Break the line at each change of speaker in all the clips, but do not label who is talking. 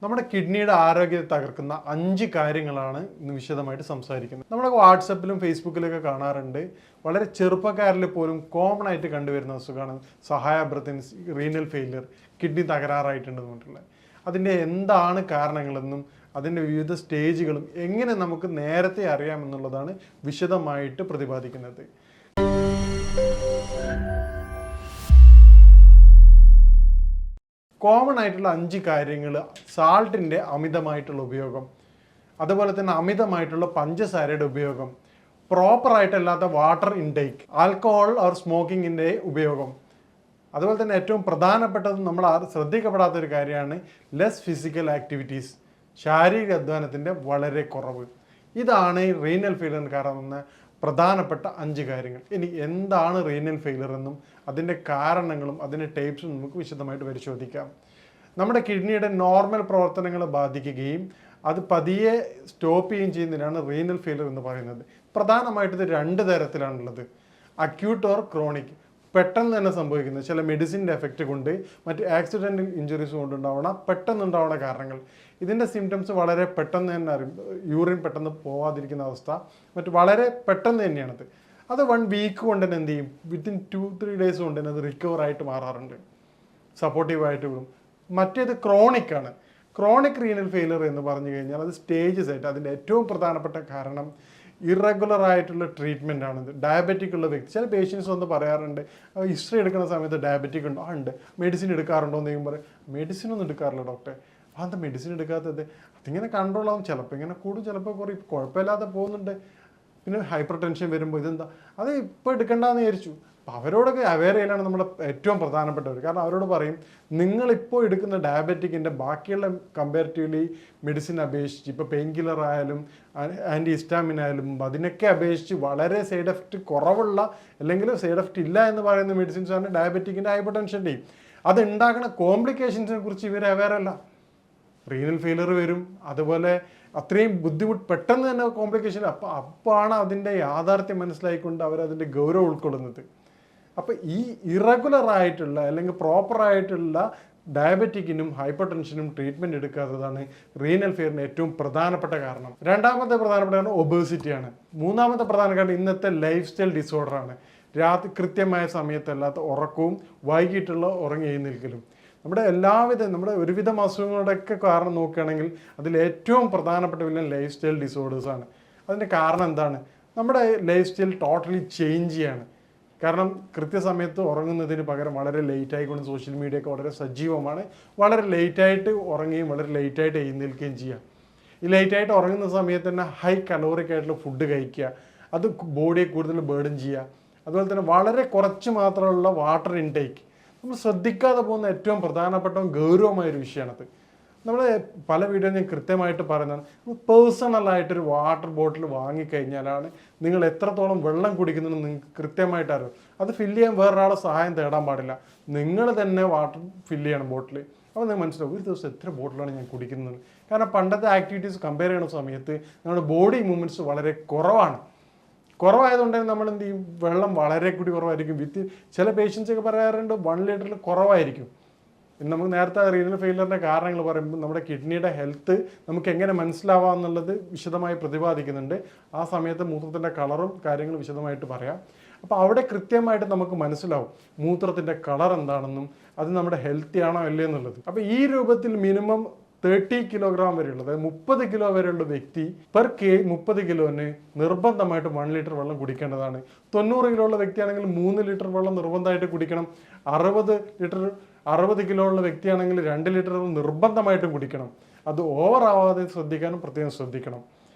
നമ്മുടെ കിഡ്നിയുടെ ആരോഗ്യത്തെ തകർക്കുന്ന 5 കാര്യങ്ങളാണ് ഇന്ന് വിശദമായിട്ട് സംസാരിക്കുന്നത്. നമ്മുടെ വാട്സപ്പിലും ഫേസ്ബുക്കിലൊക്കെ കാണാറുണ്ട്. വളരെ ചെറുപ്പക്കാരിൽ പോലും കോമൺ ആയിട്ട് കണ്ടുവരുന്ന അസുഖമാണ് സഹായബ്രത്തിൻ റീനൽ ഫെയിലിയർ, കിഡ്നി തകരാറായിട്ടുണ്ടെന്ന് പറഞ്ഞിട്ടുള്ളത്. അതിൻ്റെ എന്താണ് കാരണങ്ങളെന്നും അതിൻ്റെ വിവിധ സ്റ്റേജുകളും എങ്ങനെ നമുക്ക് നേരത്തെ അറിയാമെന്നുള്ളതാണ് വിശദമായിട്ട് പ്രതിപാദിക്കുന്നത്. കോമൺ ആയിട്ടുള്ള 5 കാര്യങ്ങൾ: സാൾട്ടിൻ്റെ അമിതമായിട്ടുള്ള ഉപയോഗം, അതുപോലെ തന്നെ അമിതമായിട്ടുള്ള പഞ്ചസാരയുടെ ഉപയോഗം, പ്രോപ്പറായിട്ടല്ലാത്ത വാട്ടർ ഇൻടേക്ക്, ആൽക്കഹോൾ ഓർ സ്മോക്കിങ്ങിൻ്റെ ഉപയോഗം, അതുപോലെ തന്നെ ഏറ്റവും പ്രധാനപ്പെട്ടത് നമ്മൾ ശ്രദ്ധിക്കപ്പെടാത്തൊരു കാര്യമാണ് ലെസ് ഫിസിക്കൽ ആക്ടിവിറ്റീസ്, ശാരീരിക അധ്വാനത്തിൻ്റെ വളരെ കുറവ്. ഇതാണ് റീനൽ ഫെയിലിയറിന് കാരണം പ്രധാനപ്പെട്ട 5 കാര്യങ്ങൾ. ഇനി എന്താണ് റീനൽ ഫെയിലിയർ എന്നും അതിൻ്റെ കാരണങ്ങളും അതിൻ്റെ ടൈപ്സും നമുക്ക് വിശദമായിട്ട് പരിശോധിക്കാം. നമ്മുടെ കിഡ്നിയുടെ നോർമൽ പ്രവർത്തനങ്ങളെ ബാധിക്കുകയും അത് പതിയെ സ്റ്റോപ്പ് ചെയ്യുകയും ചെയ്യുന്നതിനാണ് റീനൽ ഫെയിലിയർ എന്ന് പറയുന്നത്. പ്രധാനമായിട്ട് ഇത് 2 തരത്തിലാണുള്ളത്: അക്യൂട്ട് ഓർ ക്രോണിക്. പെട്ടെന്ന് തന്നെ സംഭവിക്കുന്നത് ചില മെഡിസിൻ്റെ എഫക്റ്റ് കൊണ്ട്, മറ്റ് ആക്സിഡൻ്റൽ ഇഞ്ചുറീസ് കൊണ്ടുണ്ടാവുന്ന പെട്ടെന്നുണ്ടാവുന്ന കാരണങ്ങൾ. ഇതിൻ്റെ സിംറ്റംസ് വളരെ പെട്ടെന്ന് തന്നെ യൂറിൻ പെട്ടെന്ന് പോവാതിരിക്കുന്ന അവസ്ഥ, മറ്റ് വളരെ പെട്ടെന്ന് തന്നെയാണത്. അത് 1 വീക്ക് കൊണ്ട് തന്നെ എന്ത് ചെയ്യും, വിത്തിൻ 2-3 ഡേയ്സ് കൊണ്ട് തന്നെ അത് റിക്കവർ ആയിട്ട് മാറാറുണ്ട്, സപ്പോർട്ടീവായിട്ട് വിടും. മറ്റേത് ക്രോണിക് ആണ്. ക്രോണിക് റീനൽ ഫെയിലിയർ എന്ന് പറഞ്ഞു കഴിഞ്ഞാൽ അത് സ്റ്റേജസ് ആയിട്ട്, അതിൻ്റെ ഏറ്റവും പ്രധാനപ്പെട്ട കാരണം ഇറഗുലർ ആയിട്ടുള്ള ട്രീറ്റ്മെൻ്റ് ആണിത്. ഡയബറ്റിക് ഉള്ള വ്യക്തി, ചില പേഷ്യൻസ് വന്ന് പറയാറുണ്ട്, ഹിസ്റ്ററി എടുക്കുന്ന സമയത്ത് ഡയബറ്റിക് ഉണ്ടോ? ഉണ്ട്. മെഡിസിൻ എടുക്കാറുണ്ടോ എന്ന് ചോദിക്കുമ്പോൾ മെഡിസിൻ ഒന്നും എടുക്കാറില്ല ഡോക്ടറെ. അതെന്താ മെഡിസിൻ എടുക്കാത്തത്? അതിങ്ങനെ കൺട്രോൾ ആവും, ചിലപ്പോൾ ഇങ്ങനെ കൂടും, ചിലപ്പോൾ കുറയും, കുഴപ്പമില്ലാതെ പോകുന്നുണ്ട്. പിന്നെ ഹൈപ്പർ ടെൻഷൻ വരുമ്പോൾ ഇതെന്താ, അത് ഇപ്പോൾ എടുക്കേണ്ടെന്ന് വിചാരിച്ചു. അപ്പോൾ അവരോടൊക്കെ അവെയർ ചെയ്യലാണ് നമ്മുടെ ഏറ്റവും പ്രധാനപ്പെട്ടവർ. കാരണം അവരോട് പറയും, നിങ്ങളിപ്പോൾ എടുക്കുന്ന ഡയബറ്റിക്കിൻ്റെ ബാക്കിയുള്ള കമ്പാരിറ്റീവ്ലി മെഡിസിൻ അപേക്ഷിച്ച്, ഇപ്പോൾ പെയിൻ കില്ലർ ആയാലും ആൻറ്റി ഹിസ്റ്റാമിൻ ആയാലും അതിനൊക്കെ അപേക്ഷിച്ച് വളരെ സൈഡ് എഫക്റ്റ് കുറവുള്ള, അല്ലെങ്കിൽ സൈഡ് എഫക്റ്റ് ഇല്ല എന്ന് പറയുന്ന മെഡിസിൻസാണ് ഡയബറ്റിക്കിൻ്റെ ഹൈപ്പർ ടെൻഷൻ്റെയും. അത് ഉണ്ടാക്കുന്ന കോംപ്ലിക്കേഷൻസിനെ കുറിച്ച് ഇവർ അവെയർ അല്ല. റീനൽ ഫെയിലിയർ വരും, അതുപോലെ അത്രയും ബുദ്ധിമുട്ട്, പെട്ടെന്ന് തന്നെ കോംപ്ലിക്കേഷൻ. അപ്പോഴാണ് അതിൻ്റെ യാഥാർത്ഥ്യം മനസ്സിലായിക്കൊണ്ട് അവരതിൻ്റെ ഗൗരവം ഉൾക്കൊള്ളുന്നത്. അപ്പോൾ ഈ ഇറഗുലർ ആയിട്ടുള്ള അല്ലെങ്കിൽ പ്രോപ്പറായിട്ടുള്ള ഡയബറ്റിക്കിനും ഹൈപ്പർ ടെൻഷനും ട്രീറ്റ്മെൻറ്റ് എടുക്കാത്തതാണ് റീനൽ ഫെയിലിയറിന് ഏറ്റവും പ്രധാനപ്പെട്ട കാരണം. രണ്ടാമത്തെ പ്രധാനപ്പെട്ട കാരണം ഒബേസിറ്റിയാണ്. മൂന്നാമത്തെ പ്രധാന കാരണം ഇന്നത്തെ ലൈഫ് സ്റ്റൈൽ ഡിസോർഡറാണ്. രാത്രി കൃത്യമായ സമയത്തല്ലാത്ത ഉറക്കവും വൈകിട്ടുള്ള ഉറങ്ങി എഴുന്നേൽക്കലും. നമ്മുടെ ഒരുവിധം അസുഖങ്ങളുടെയൊക്കെ കാരണം നോക്കുകയാണെങ്കിൽ അതിൽ ഏറ്റവും പ്രധാനപ്പെട്ട ലൈഫ് സ്റ്റൈൽ ഡിസോർഡേഴ്സാണ്. അതിൻ്റെ കാരണം എന്താണ്? നമ്മുടെ ലൈഫ് സ്റ്റൈൽ ടോട്ടലി ചേഞ്ച് ചെയ്യാണ്. കാരണം കൃത്യസമയത്ത് ഉറങ്ങുന്നതിന് പകരം വളരെ ലേറ്റായിക്കൊണ്ട് സോഷ്യൽ മീഡിയ ഒക്കെ വളരെ സജീവമാണ്. വളരെ ലേറ്റായിട്ട് ഉറങ്ങുകയും വളരെ ലേറ്റായിട്ട് എഴുന്നേൽക്കുകയും ചെയ്യുക. ഈ ലേറ്റായിട്ട് ഉറങ്ങുന്ന സമയത്ത് തന്നെ ഹൈ കലോറിക് ആയിട്ടുള്ള ഫുഡ് കഴിക്കുക, അത് ബോഡിയെ കൂടുതൽ ബേർഡൻ ചെയ്യുക. അതുപോലെ തന്നെ വളരെ കുറച്ച് മാത്രമുള്ള വാട്ടർ ഇൻടേക്ക്. നമ്മൾ ശ്രദ്ധിക്കാതെ പോകുന്ന ഏറ്റവും പ്രധാനപ്പെട്ട ഗൗരവമായൊരു വിഷയമാണത്. നമ്മൾ പല വീഡിയോ ഞാൻ കൃത്യമായിട്ട് പറയുന്നതാണ്, പേഴ്സണലായിട്ടൊരു വാട്ടർ ബോട്ടിൽ വാങ്ങിക്കഴിഞ്ഞാലാണ് നിങ്ങൾ എത്രത്തോളം വെള്ളം കുടിക്കുന്നതെന്ന് നിങ്ങൾക്ക് കൃത്യമായിട്ട് അറിയും. അത് ഫില്ല് ചെയ്യാൻ വേറൊരാളെ സഹായം തേടാൻ പാടില്ല. നിങ്ങൾ തന്നെ വാട്ടർ ഫില്ല് ചെയ്യണം ബോട്ടിൽ. അപ്പോൾ നിങ്ങൾ മനസ്സിലാവും ഒരു ദിവസം എത്ര ബോട്ടിലാണ് ഞാൻ കുടിക്കുന്നത്. കാരണം പണ്ടത്തെ ആക്ടിവിറ്റീസ് കമ്പയർ ചെയ്യുന്ന സമയത്ത് നമ്മുടെ ബോഡി മൂവ്മെൻറ്റ്സ് വളരെ കുറവായതുകൊണ്ട് നമ്മൾ എന്ത് ചെയ്യും, വെള്ളം വളരെ കൂടി കുറവായിരിക്കും. ചില പേഷ്യൻസൊക്കെ പറയാറുണ്ട് 1 ലിറ്ററിൽ കുറവായിരിക്കും. ഇന്ന് നമുക്ക് നേരത്തെ റീനൽ ഫെയിലിയറിൻ്റെ കാരണങ്ങൾ പറയുമ്പോൾ നമ്മുടെ കിഡ്നിയുടെ ഹെൽത്ത് നമുക്ക് എങ്ങനെ മനസ്സിലാവാം എന്നുള്ളത് വിശദമായി പ്രതിപാദിക്കുന്നുണ്ട്. ആ സമയത്ത് മൂത്രത്തിൻ്റെ കളറും കാര്യങ്ങളും വിശദമായിട്ട് പറയാം. അപ്പോൾ അവിടെ കൃത്യമായിട്ട് നമുക്ക് മനസ്സിലാവും മൂത്രത്തിൻ്റെ കളർ എന്താണെന്നും അത് നമ്മുടെ ഹെൽത്തി ആണോ അല്ലേ എന്നുള്ളത്. അപ്പോൾ ഈ രൂപത്തിൽ മിനിമം 30 കിലോഗ്രാം വരെയുള്ളത്, 30 കിലോ വരെയുള്ള വ്യക്തി പെർ 30 കിലോന് നിർബന്ധമായിട്ട് 1 ലിറ്റർ വെള്ളം കുടിക്കേണ്ടതാണ്. 90 കിലോ ഉള്ള വ്യക്തിയാണെങ്കിൽ 3 ലിറ്റർ വെള്ളം നിർബന്ധമായിട്ട് കുടിക്കണം. 60 കിലോ ഉള്ള വ്യക്തിയാണെങ്കിൽ 2 ലിറ്റർ നിർബന്ധമായിട്ടും കുടിക്കണം. അത് ഓവർ ആവാതെ ശ്രദ്ധിക്കാനും പ്രത്യേകം ശ്രദ്ധിക്കണം.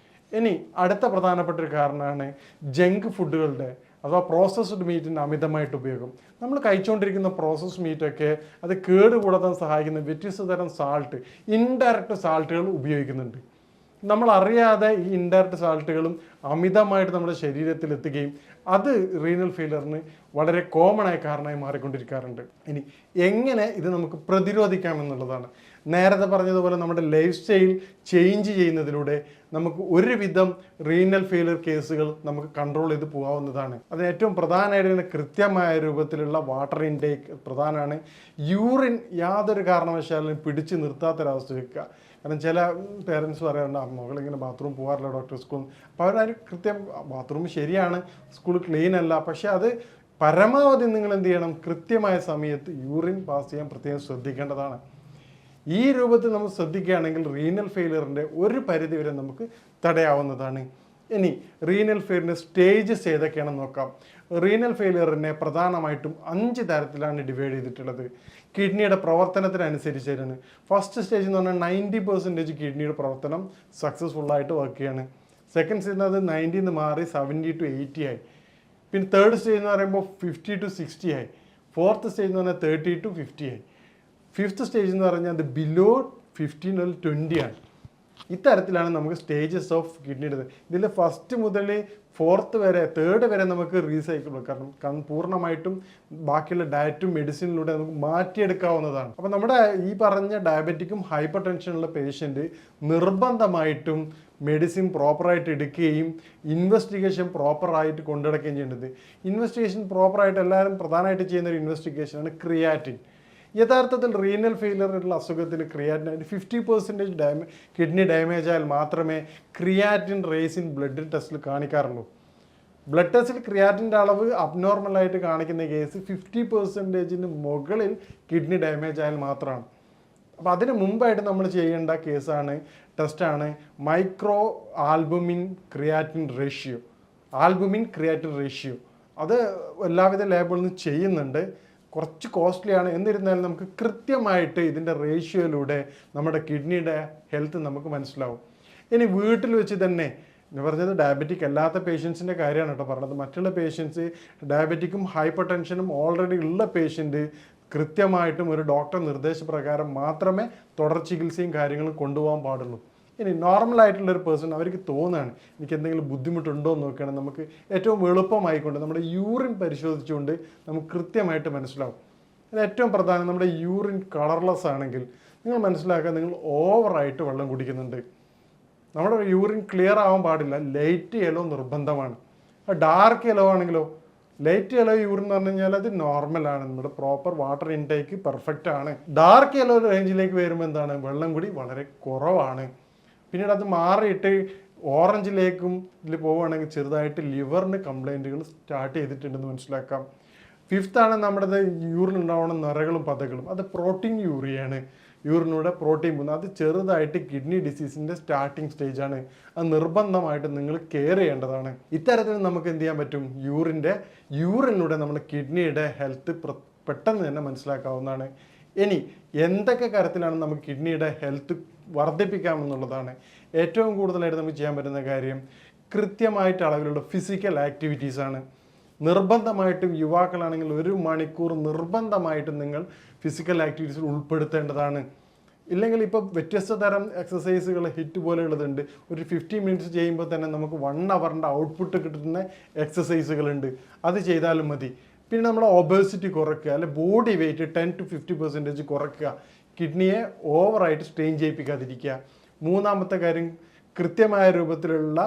ഇനി അടുത്ത പ്രധാനപ്പെട്ട ഒരു കാരണമാണ് ജങ്ക് ഫുഡുകളുടെ അഥവാ പ്രോസസ്ഡ് മീറ്റിൻ്റെ അമിതമായിട്ട് ഉപയോഗം. നമ്മൾ കഴിച്ചുകൊണ്ടിരിക്കുന്ന പ്രോസസ്ഡ് മീറ്റൊക്കെ അത് കേടുകൂടാൻ സഹായിക്കുന്ന വ്യത്യസ്ത തരം സാൾട്ട്, ഇൻഡയറക്റ്റ് സാൾട്ടുകൾ ഉപയോഗിക്കുന്നുണ്ട്. നമ്മൾ അറിയാതെ ഈ ഇൻഡയറക്റ്റ് സാൾട്ടുകളും അമിതമായിട്ട് നമ്മുടെ ശരീരത്തിൽ എത്തുകയും അത് റീനൽ ഫെയിലിയറിന് വളരെ കോമൺ ആയ കാരണമായി മാറിക്കൊണ്ടിരിക്കാറുണ്ട്. ഇനി എങ്ങനെ ഇത് നമുക്ക് പ്രതിരോധിക്കാമെന്നുള്ളതാണ്. നേരത്തെ പറഞ്ഞതുപോലെ നമ്മുടെ ലൈഫ് സ്റ്റൈൽ ചേഞ്ച് ചെയ്യുന്നതിലൂടെ നമുക്ക് ഒരുവിധം റീനൽ ഫെയിലിയർ കേസുകൾ നമുക്ക് കൺട്രോൾ ചെയ്ത് പോകാവുന്നതാണ്. അതിന് ഏറ്റവും പ്രധാനമായിട്ട് കൃത്യമായ രൂപത്തിലുള്ള വാട്ടർ ഇൻടേക്ക് പ്രധാനമാണ്. യൂറിൻ യാതൊരു കാരണവശാലും പിടിച്ചു നിർത്താത്തൊരവസ്ഥ വെക്കുക. കാരണം ചില പേരൻസ് പറയാറുണ്ട് മകളിങ്ങനെ ബാത്റൂം പോകാറില്ല ഡോക്ടർ സ്കൂൾ. അപ്പോൾ അവരതിന് കൃത്യം ബാത്റൂം ശരിയാണ്, സ്കൂൾ ക്ലീൻ അല്ല, പക്ഷെ അത് പരമാവധി നിങ്ങൾ എന്ത് ചെയ്യണം, കൃത്യമായ സമയത്ത് യൂറിൻ പാസ് ചെയ്യാൻ പ്രത്യേകം ശ്രദ്ധിക്കേണ്ടതാണ്. ഈ രൂപത്തിൽ നമ്മൾ ശ്രദ്ധിക്കുകയാണെങ്കിൽ റീനൽ ഫെയിലിയറിൻ്റെ ഒരു പരിധി വരെ നമുക്ക് തടയാവുന്നതാണ്. ഇനി റീനൽ ഫെയിലിയറിൻ്റെ സ്റ്റേജസ് ഏതൊക്കെയാണെന്ന് നോക്കാം. റീനൽ ഫെയിലിയറിനെ പ്രധാനമായിട്ടും 5 തരത്തിലാണ് ഡിവൈഡ് ചെയ്തിട്ടുള്ളത്. കിഡ്നിയുടെ പ്രവർത്തനത്തിനനുസരിച്ചാണ്. ഫസ്റ്റ് സ്റ്റേജ് എന്ന് പറഞ്ഞാൽ 90% കിഡ്നിയുടെ പ്രവർത്തനം സക്സസ്ഫുള്ളായിട്ട് വർക്ക് ചെയ്യാണ്. സെക്കൻഡ് സ്റ്റേജ് അത് 90 മാറി 70 to 80 ആയി. പിന്നെ തേർഡ് സ്റ്റേജ് എന്ന് പറയുമ്പോൾ 50 to 60 ആയി. ഫോർത്ത് സ്റ്റേജ് എന്ന് പറഞ്ഞാൽ 30 to 50 ആയി. ഫിഫ്ത്ത് സ്റ്റേജ് എന്ന് പറഞ്ഞാൽ അത് ബിലോ 15 or 20 ആണ്. ഇത്തരത്തിലാണ് നമുക്ക് സ്റ്റേജസ് ഓഫ് കിഡ്നിയുടെ. ഇതിൽ ഫസ്റ്റ് മുതൽ ഫോർത്ത് വരെ, തേർഡ് വരെ നമുക്ക് റീസൈക്കിൾ, കാരണം പൂർണ്ണമായിട്ടും ബാക്കിയുള്ള ഡയറ്റും മെഡിസിനിലൂടെ നമുക്ക് മാറ്റിയെടുക്കാവുന്നതാണ്. അപ്പോൾ നമ്മുടെ ഈ പറഞ്ഞ ഡയബറ്റിക്കും ഹൈപ്പർ ടെൻഷനുള്ള പേഷ്യൻ്റ് നിർബന്ധമായിട്ടും മെഡിസിൻ പ്രോപ്പറായിട്ട് എടുക്കുകയും ഇൻവെസ്റ്റിഗേഷൻ പ്രോപ്പറായിട്ട് കൊണ്ടുനടക്കുകയും ചെയ്യേണ്ടത്. ഇൻവെസ്റ്റിഗേഷൻ പ്രോപ്പറായിട്ട് എല്ലാവരും പ്രധാനമായിട്ട് ചെയ്യുന്ന ഒരു ഇൻവെസ്റ്റിഗേഷനാണ് ക്രിയാറ്റിൻ. യഥാർത്ഥത്തിൽ റീനൽ ഫെയിലിയറുള്ള അസുഖത്തിന് ക്രിയാറ്റിൻ 50% കിഡ്നി ഡാമേജ് ആയാൽ മാത്രമേ ക്രിയാറ്റിൻ റേസ് ഇൻ ബ്ലഡ് ടെസ്റ്റിൽ കാണിക്കാറുള്ളൂ. ബ്ലഡ് ടെസ്റ്റിൽ ക്രിയാറ്റിൻ്റെ അളവ് അബ്നോർമലായിട്ട് കാണിക്കുന്ന കേസ് 50% മുകളിൽ കിഡ്നി ഡാമേജ് ആയാൽ മാത്രമാണ്. അപ്പോൾ അതിന് മുമ്പായിട്ട് നമ്മൾ ചെയ്യേണ്ട ടെസ്റ്റാണ് മൈക്രോ ആൽബുമിൻ ക്രിയാറ്റിൻ റേഷ്യോ. അത് എല്ലാവിധ ലാബുകളിൽ നിന്ന് ചെയ്യുന്നുണ്ട്. കുറച്ച് കോസ്റ്റ്ലിയാണ്, എന്നിരുന്നാലും നമുക്ക് കൃത്യമായിട്ട് ഇതിൻ്റെ റേഷ്യോയിലൂടെ നമ്മുടെ കിഡ്നിയുടെ ഹെൽത്ത് നമുക്ക് മനസ്സിലാവും. ഇനി വീട്ടിൽ വെച്ച് തന്നെ, എന്ന് പറഞ്ഞത് ഡയബറ്റിക് അല്ലാത്ത പേഷ്യൻസിൻ്റെ കാര്യമാണ് കേട്ടോ പറഞ്ഞത്. മറ്റുള്ള പേഷ്യൻസ് ഡയബറ്റിക്കും ഹൈപ്പർ ടെൻഷനും ഓൾറെഡി ഉള്ള പേഷ്യൻ്റ് കൃത്യമായിട്ടും ഒരു ഡോക്ടർ നിർദ്ദേശപ്രകാരം മാത്രമേ തുടർ ചികിത്സയും കാര്യങ്ങളും കൊണ്ടുപോകാൻ പാടുള്ളൂ. ഇനി നോർമലായിട്ടുള്ളൊരു പേഴ്സൺ, അവർക്ക് തോന്നുകയാണ് എനിക്ക് എന്തെങ്കിലും ബുദ്ധിമുട്ടുണ്ടോ എന്ന് നോക്കുകയാണെങ്കിൽ നമുക്ക് ഏറ്റവും എളുപ്പമായിക്കൊണ്ട് നമ്മുടെ യൂറിൻ പരിശോധിച്ചുകൊണ്ട് നമുക്ക് കൃത്യമായിട്ട് മനസ്സിലാവും. അതിൽ ഏറ്റവും പ്രധാനം, നമ്മുടെ യൂറിൻ കളർലെസ് ആണെങ്കിൽ നിങ്ങൾ മനസ്സിലാക്കുക നിങ്ങൾ ഓവറായിട്ട് വെള്ളം കുടിക്കുന്നുണ്ട്. നമ്മുടെ യൂറിൻ ക്ലിയർ ആവാൻ പാടില്ല, ലൈറ്റ് യെല്ലോ നിർബന്ധമാണ്. ഡാർക്ക് യെല്ലോ ആണെങ്കിലോ, ലൈറ്റ് യെല്ലോ യൂറിൻ എന്ന് പറഞ്ഞു കഴിഞ്ഞാൽ അത് നോർമലാണ്, നമ്മുടെ പ്രോപ്പർ വാട്ടർ ഇൻടേക്ക് പെർഫെക്റ്റ് ആണ്. ഡാർക്ക് യെല്ലോ റേഞ്ചിലേക്ക് വരുമ്പോൾ എന്താണ്, വെള്ളം കൂടി വളരെ കുറവാണ്. പിന്നീട് അത് മാറിയിട്ട് ഓറഞ്ചിലേക്കും ഇതിൽ പോവുകയാണെങ്കിൽ ചെറുതായിട്ട് ലിവറിന് കംപ്ലൈൻറ്റുകൾ സ്റ്റാർട്ട് ചെയ്തിട്ടുണ്ടെന്ന് മനസ്സിലാക്കാം. ഫിഫ്ത്താണ് നമ്മുടെ യൂറിൻ ഉണ്ടാവുന്ന നിറകളും പതകളും, അത് പ്രോട്ടീൻ യൂറിയാണ്. യൂറിനൂടെ പ്രോട്ടീൻ പോകുന്നത്, അത് ചെറുതായിട്ട് കിഡ്നി ഡിസീസിൻ്റെ സ്റ്റാർട്ടിങ് സ്റ്റേജാണ്. അത് നിർബന്ധമായിട്ട് നിങ്ങൾ കെയർ ചെയ്യേണ്ടതാണ്. ഇത്തരത്തിൽ നമുക്ക് എന്ത് ചെയ്യാൻ പറ്റും, യൂറിനിലൂടെ നമ്മുടെ കിഡ്നിയുടെ ഹെൽത്ത് പെട്ടെന്ന് തന്നെ മനസ്സിലാക്കാവുന്നതാണ്. ഇനി എന്തൊക്കെ കാര്യത്തിലാണ് നമുക്ക് കിഡ്നിയുടെ ഹെൽത്ത് വർദ്ധിപ്പിക്കാമെന്നുള്ളതാണ് ഏറ്റവും കൂടുതലായിട്ട് നമുക്ക് ചെയ്യാൻ പറ്റുന്ന കാര്യം. കൃത്യമായിട്ട് അളവിലുള്ള ഫിസിക്കൽ ആക്ടിവിറ്റീസാണ്. നിർബന്ധമായിട്ടും യുവാക്കളാണെങ്കിൽ 1 മണിക്കൂർ നിർബന്ധമായിട്ടും നിങ്ങൾ ഫിസിക്കൽ ആക്ടിവിറ്റീസിൽ ഉൾപ്പെടുത്തേണ്ടതാണ്. ഇല്ലെങ്കിൽ ഇപ്പോൾ വ്യത്യസ്ത തരം എക്സസൈസുകൾ ഹിറ്റ് പോലെയുള്ളതുണ്ട്. ഒരു 15 മിനിറ്റ്സ് ചെയ്യുമ്പോൾ തന്നെ നമുക്ക് 1 ഹവറിൻ്റെ ഔട്ട്പുട്ട് കിട്ടുന്ന എക്സസൈസുകളുണ്ട്, അത് ചെയ്താലും മതി. പിന്നെ നമ്മൾ ഒബേസിറ്റി കുറയ്ക്കുക, അല്ലെ ബോഡി വെയിറ്റ് 10 to 50% കുറയ്ക്കുക, കിഡ്നിയെ ഓവറായിട്ട് സ്ട്രെയിൻ ചെയ്യിപ്പിക്കാതിരിക്കുക. മൂന്നാമത്തെ കാര്യം, കൃത്യമായ രൂപത്തിലുള്ള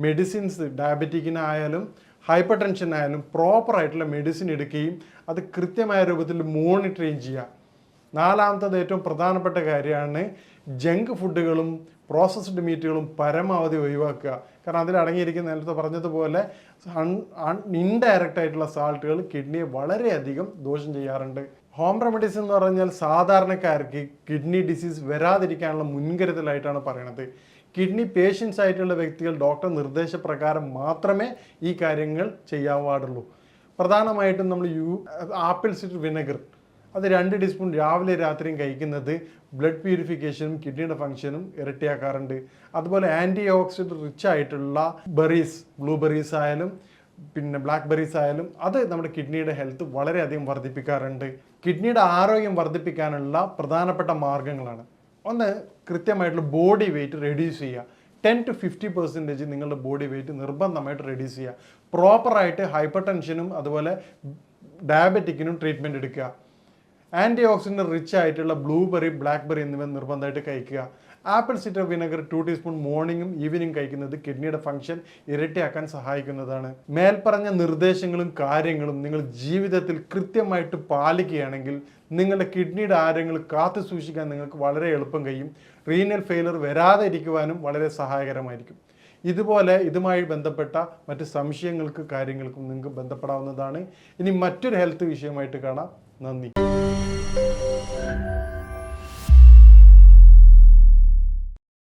മെഡിസിൻസ് ഡയബറ്റിക്കിനായാലും ഹൈപ്പർ ടെൻഷനായാലും പ്രോപ്പറായിട്ടുള്ള മെഡിസിൻ എടുക്കുകയും അത് കൃത്യമായ രൂപത്തിൽ മോണിറ്ററിങ് ചെയ്യുക. നാലാമത്തത് ഏറ്റവും പ്രധാനപ്പെട്ട കാര്യമാണ് ജങ്ക് ഫുഡുകളും പ്രോസസ്ഡ് മീറ്റുകളും പരമാവധി ഒഴിവാക്കുക. കാരണം അതിൽ അടങ്ങിയിരിക്കുന്ന, നേരത്തെ പറഞ്ഞതുപോലെ ഇൻഡയറക്റ്റ് ആയിട്ടുള്ള സാൾട്ടുകൾ കിഡ്നിയെ വളരെയധികം ദോഷം ചെയ്യാറുണ്ട്. ഹോം റെമഡീസ് എന്ന് പറഞ്ഞാൽ സാധാരണക്കാർക്ക് കിഡ്നി ഡിസീസ് വരാതിരിക്കാനുള്ള മുൻകരുതലായിട്ടാണ് പറയണത്. കിഡ്നി പേഷ്യൻസ് ആയിട്ടുള്ള വ്യക്തികൾ ഡോക്ടർ നിർദ്ദേശപ്രകാരം മാത്രമേ ഈ കാര്യങ്ങൾ ചെയ്യാൻ പാടുള്ളൂ. പ്രധാനമായിട്ടും നമ്മൾ ആപ്പിൾ സിഡർ വിനെഗർ അത് 2 ടീസ്പൂൺ രാവിലെ രാത്രിയും കഴിക്കുന്നത് ബ്ലഡ് പ്യൂരിഫിക്കേഷനും കിഡ്നിയുടെ ഫംഗ്ഷനും ഇരട്ടിയാക്കാറുണ്ട്. അതുപോലെ ആൻറ്റി ഓക്സിഡൻറ്റ് റിച്ച് ആയിട്ടുള്ള ബെറീസ്, ബ്ലൂബെറീസ് ആയാലും പിന്നെ ബ്ലാക്ക് ബെറീസ് ആയാലും അത് നമ്മുടെ കിഡ്നിയുടെ ഹെൽത്ത് വളരെയധികം വർദ്ധിപ്പിക്കാറുണ്ട്. കിഡ്നിയുടെ ആരോഗ്യം വർദ്ധിപ്പിക്കാനുള്ള പ്രധാനപ്പെട്ട മാർഗ്ഗങ്ങളാണ്. ഒന്ന്, കൃത്യമായിട്ടുള്ള ബോഡി വെയിറ്റ് റെഡ്യൂസ് ചെയ്യുക. 10 to 50% നിങ്ങളുടെ ബോഡി വെയിറ്റ് നിർബന്ധമായിട്ട് റെഡ്യൂസ് ചെയ്യുക. പ്രോപ്പറായിട്ട് ഹൈപ്പർ ടെൻഷനും അതുപോലെ ഡയബറ്റിക്കിനും ട്രീറ്റ്മെൻറ്റ് എടുക്കുക. ആൻറ്റി ഓക്സിഡൻറ്റ് റിച്ച് ആയിട്ടുള്ള ബ്ലൂബെറി, ബ്ലാക്ക്ബെറി എന്നിവ നിർബന്ധമായിട്ട് കഴിക്കുക. ആപ്പിൾ സിഡർ വിനെഗർ 2 ടീസ്പൂൺ മോർണിംഗും ഈവനിങ് കഴിക്കുന്നത് കിഡ്നിയുടെ ഫംഗ്ഷൻ ഇരട്ടിയാക്കാൻ സഹായിക്കുന്നതാണ്. മേൽപ്പറഞ്ഞ നിർദ്ദേശങ്ങളും കാര്യങ്ങളും നിങ്ങൾ ജീവിതത്തിൽ കൃത്യമായിട്ട് പാലിക്കുകയാണെങ്കിൽ നിങ്ങളുടെ കിഡ്നിയുടെ ആരോഗ്യങ്ങൾ കാത്തു സൂക്ഷിക്കാൻ നിങ്ങൾക്ക് വളരെ എളുപ്പം കഴിയും. റീനൽ ഫെയിലർ വരാതെ ഇരിക്കുവാനും വളരെ സഹായകരമായിരിക്കും. ഇതുപോലെ ഇതുമായി ബന്ധപ്പെട്ട മറ്റ് സംശയങ്ങൾക്ക് കാര്യങ്ങൾക്കും നിങ്ങൾക്ക് ബന്ധപ്പെടാവുന്നതാണ്. ഇനി മറ്റൊരു ഹെൽത്ത് വിഷയമായിട്ട് കാണാം. നന്ദി.